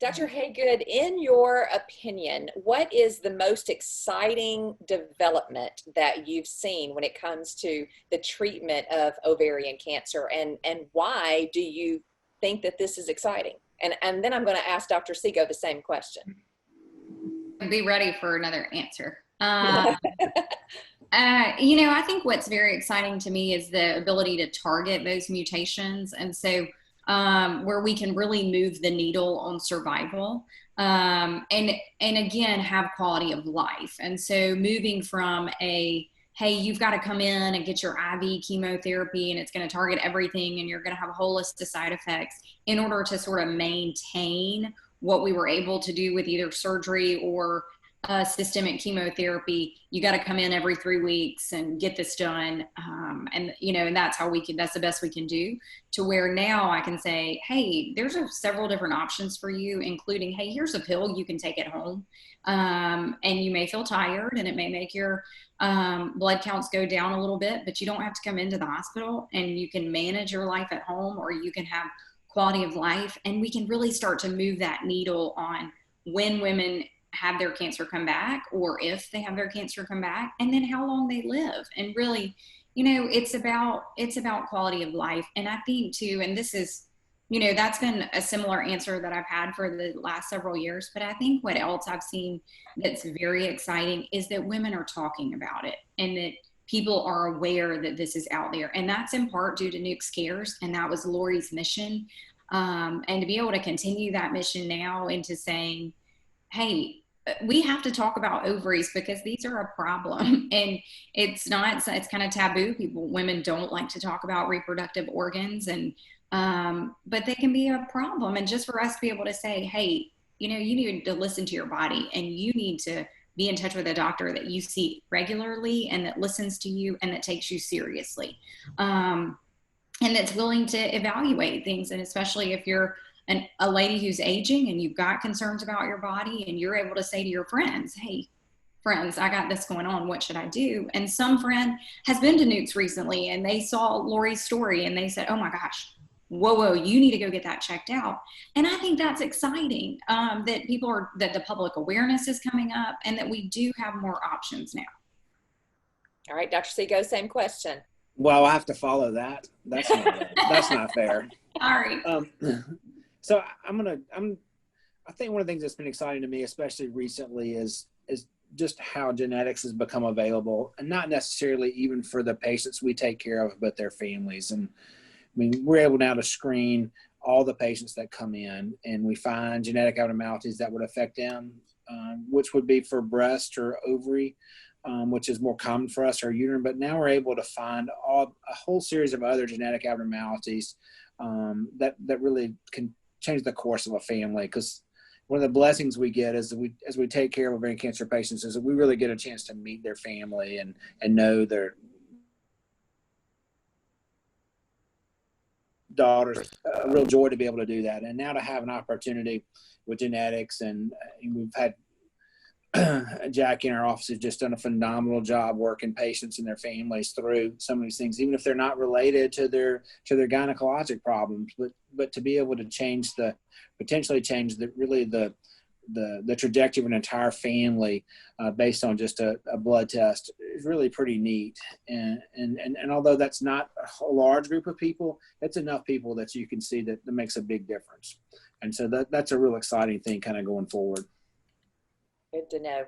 Dr. Haygood, in your opinion, what is the most exciting development that you've seen when it comes to the treatment of ovarian cancer, and why do you think that this is exciting? And then I'm going to ask Dr. Segoe the same question. Be ready for another answer. I think what's very exciting to me is the ability to target those mutations. And so where we can really move the needle on survival and again, have quality of life. And so moving from hey, you've got to come in and get your IV chemotherapy and it's going to target everything and you're going to have a whole list of side effects in order to sort of maintain what we were able to do with either surgery or systemic chemotherapy. You got to come in every 3 weeks and get this done. And that's that's the best we can do, to where now I can say, hey, there's several different options for you, including, hey, here's a pill you can take at home. And you may feel tired and it may make your blood counts go down a little bit, but you don't have to come into the hospital, and you can manage your life at home, or you can have quality of life. And we can really start to move that needle on when women have their cancer come back, or if they have their cancer come back, and then how long they live. And really, it's about quality of life. And I think too, and this is, that's been a similar answer that I've had for the last several years, but I think what else I've seen that's very exciting is that women are talking about it, and that people are aware that this is out there. And that's in part due to Newk Cares, and that was Lori's mission. And to be able to continue that mission now into saying, hey, we have to talk about ovaries because these are a problem. And it's kind of taboo. Women don't like to talk about reproductive organs, and but they can be a problem. And just for us to be able to say, hey, you need to listen to your body, and you need to be in touch with a doctor that you see regularly and that listens to you and that takes you seriously, and that's willing to evaluate things. And especially if you're a lady who's aging and you've got concerns about your body, and you're able to say to your friends, hey, friends, I got this going on, what should I do? And some friend has been to Newk's recently, and they saw Lori's story and they said, oh my gosh, whoa, you need to go get that checked out. And I think that's exciting, that that the public awareness is coming up, and that we do have more options now. All right, Dr. Segoe, same question. Well, I have to follow that. That's not fair. All right. So I think one of the things that's been exciting to me, especially recently, is just how genetics has become available, and not necessarily even for the patients we take care of, but their families. And I mean, we're able now to screen all the patients that come in, and we find genetic abnormalities that would affect them, which would be for breast or ovary, which is more common for us, or uterine. But now we're able to find a whole series of other genetic abnormalities that really can change the course of a family. Because one of the blessings we get is as we take care of ovarian cancer patients is that we really get a chance to meet their family and know their daughters. A real joy to be able to do that. And now to have an opportunity with genetics, and we've had Jackie in our office has just done a phenomenal job working patients and their families through some of these things, even if they're not related to their gynecologic problems, but to be able to potentially change the trajectory of an entire family based on just a blood test is really pretty neat. And although that's not a large group of people, it's enough people that you can see that makes a big difference. And so that's a real exciting thing kind of going forward. Good to know.